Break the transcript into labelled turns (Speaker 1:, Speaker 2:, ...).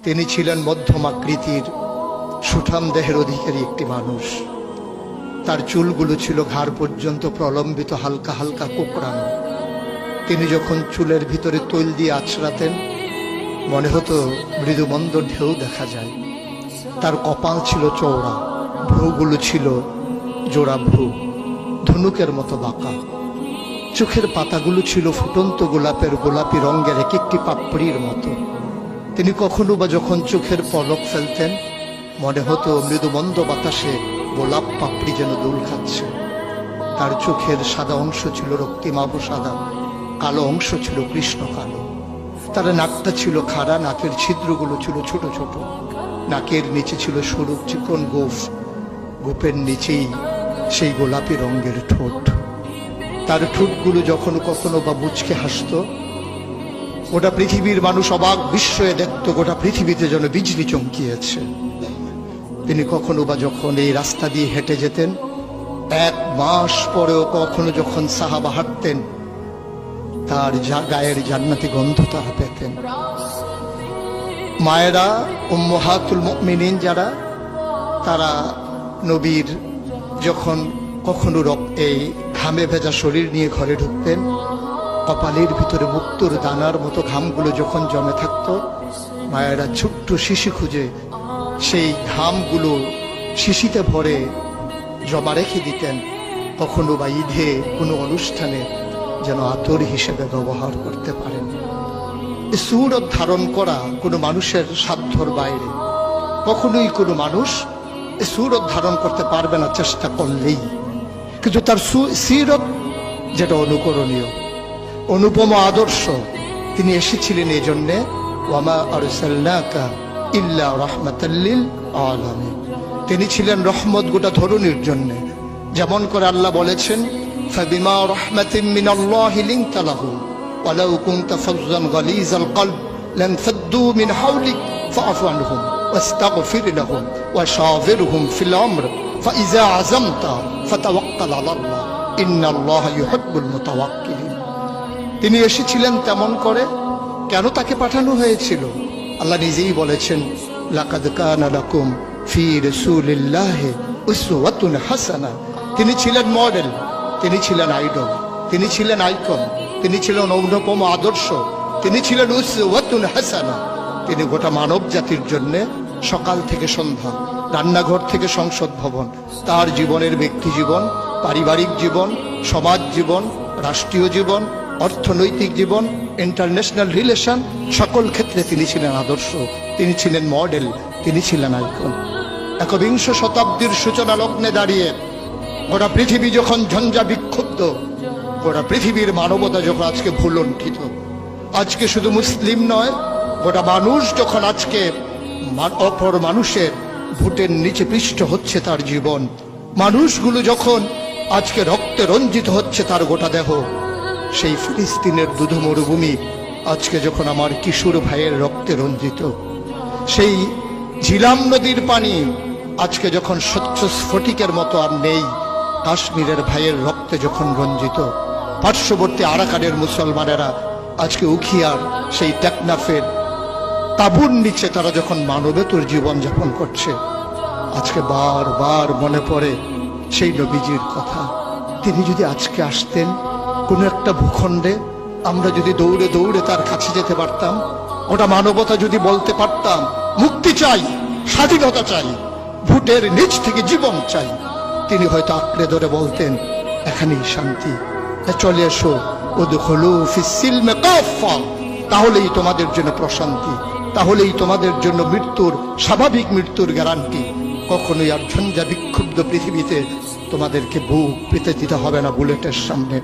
Speaker 1: তিনি ছিলেন মধ্যম আকৃতির সুঠাম দেহের অধিকারী একটি মানুষ। তার চুলগুলো ছিল ঘাড় পর্যন্ত প্রলম্বিত, হালকা হালকা কোঁকড়ানো। তিনি যখন চুলের ভিতরে তৈল দিয়ে আছড়াতেন মনে হতো মৃদুমন্দ ঢেউ দেখা যায়। তার কপাল ছিল চওড়া, ভ্রুগুলো ছিল জোড়া ভ্রু, ধনুকের মতো বাঁকা। চোখের পাতাগুলো ছিল ফুটন্ত গোলাপের গোলাপি রঙের এক একটি পাপড়ির মতো। তিনি কখনো বা যখন চোখের পলক ফেলতেন মনে হতো মৃদুমন্দ বাতাসে গোলাপ পাপড়ি যেন দোল খাচ্ছে। তার চোখের সাদা অংশ ছিল রক্তিমাভ সাদা, কালো অংশ ছিল কৃষ্ণ কালো। তার নাকটা ছিল খাড়া, নাকের ছিদ্রগুলো ছিল ছোট ছোট। নাকের নিচে ছিল সরু চিকন গোঁফ, গোঁফের নিচেই সেই গোলাপি রঙের ঠোঁট। তার ঠোঁটগুলো যখন কখনো বা মুচকে হাসত গোটা পৃথিবীর মানুষ অবাক বিস্ময়ে দেখত গোটা পৃথিবীতে যেন বিজলি চমকিয়েছে। তিনি কখনো বা যখন এই রাস্তা দিয়ে হেঁটে যেতেন, 1 মাস পরেও কখনো যখন সাহাবা হাঁটতেন তার গায়ের জান্নাতি গন্ধ তারা পেতেন। মায়েরা উম্মাহাতুল মুমিনিন যারা, তারা নবীর যখন কখনো এই ঘামে ভেজা শরীর নিয়ে ঘরে ঢুকতেন, কপালের ভিতরে মুক্তোর দানার মতো ঘামগুলো যখন জমে থাকত, মায়েরা ছোট্ট শিশি খুঁজে সেই ঘামগুলো শিশিতে ভরে জমা রেখে দিতেন, কখনো বা ঈদে কোনো অনুষ্ঠানে যেন আতর হিসেবে ব্যবহার করতে পারেন। সূরত ধারণ করা কোনো মানুষের সাধ্যর বাইরে। কখনোই কোনো মানুষ সূরত ধারণ করতে পারবে না চেষ্টা করলেই, কিন্তু তার সিরত যেটা অনুকরণীয়, অনুপম আদর্শ। তিনি এসেছিলেন এই জন্যে, ওয়ামা আরসালনাকা ইল্লা রাহমাতাল লিল আলামিন। তিনি ছিলেন রহমত গোটা ধরনীর জন্য। যেমন করে আল্লাহ বলেছেন, ফাবিমা রাহমাতিন মিনাল্লাহি লিনতা লাহুম ওয়ালাউ কুনতা ফাজ্জান গালিজাল কলব লানফাদ্দু মিন হাওলিক ফাআফু আনহুম ওয়াস্তাগফির লাহুম ওয়াশাওিরহুম ফিল আমর ফাইযা আযামতা ফাতাওয়াক্কাল আলাল্লাহ ইন্নাল্লাহা ইউহিব্বুল মুতাওয়াক্কিলিন। তিনি এসেছিলেন তেমন করে। কেন তাকে পাঠানো হয়েছিল? আল্লাহ নিজেই বলেছেন, লাকাদ কানা লাকুম ফি রাসূলিল্লাহি উসওয়াতুন হাসানাহ। তিনি ছিলেন মডেল, তিনি ছিলেন আইডল, তিনি ছিলেন আইকন, তিনি ছিলেন অনুপম আদর্শ, তিনি ছিলেন উসওয়াতুন হাসানাহ। তিনি গোটা মানব জাতির জন্য সকাল থেকে সন্ধ্যা, রান্নাঘর থেকে সংসদ ভবন, তার জীবনের ব্যক্তি জীবন, পারিবারিক জীবন, সমাজ জীবন, রাষ্ট্রীয় জীবন, অর্থনৈতিক জীবন, ইন্টারন্যাশনাল রিলেশন, সকল ক্ষেত্রে তিনি ছিলেন আদর্শ, তিনি ছিলেন মডেল, তিনি ছিলেন আইকন। ১বিংশ শতাব্দীর সূচনা লগ্নে দাঁড়িয়ে গোটা পৃথিবী যখন ঝঞ্ঝা বিক্ষুব্ধ, গোটা পৃথিবীর মানবতা যখন আজকে ভুলণ্ঠিত, আজকে শুধু মুসলিম নয় গোটা মানুষ যখন আজকে অপর মানুষের ভোটের নিচে পৃষ্ঠ হচ্ছে তার জীবন, মানুষগুলো যখন আজকে রক্তে রঞ্জিত হচ্ছে তার গোটা দেহ, সেই ফিলিস্তিনের দুধ মরুভূমি আজকে যখন আমার কিশোর ভাইয়ের রক্তে রঞ্জিত, সেই ঝিলাম নদীর পানি আজকে যখন স্বচ্ছ স্ফটিকের মতো আর নেই, কাশ্মীরের ভাইয়ের রক্তে যখন রঞ্জিত, পার্শ্ববর্তী আরাকানের মুসলমানেরা আজকে উখিয়ার সেই টেকনাফের তাঁবুর নিচে তারা যখন মানবেতর জীবন যাপন করছে, আজকে বারবার মনে পড়ে সেই নবীজির কথা। তিনি যদি আজকে আসতেন কোনো একটা ভূখণ্ডে, আমরা যদি দৌড়ে দৌড়ে তার কাছে যেতে পারতাম, ওটা মানবতা যদি বলতে পারতাম মুক্তি চাই, স্বাধীনতা চাই, ভোটের নিচ থেকে জীবন চাই, তিনি হয়তো আঁকড়ে ধরে বলতেন এখানেই শান্তি, চলে এসো উদখুলু ফিস সিলমি কাফা, তাহলেই তোমাদের জন্য প্রশান্তি, তাহলেই তোমাদের জন্য মৃত্যুর স্বাভাবিক মৃত্যুর গ্যারান্টি। কখনোই আর ঝঞ্ঝা বিক্ষুব্ধ পৃথিবীতে তোমাদেরকে বুক পেতে দিতে হবে না বুলেটের সামনে।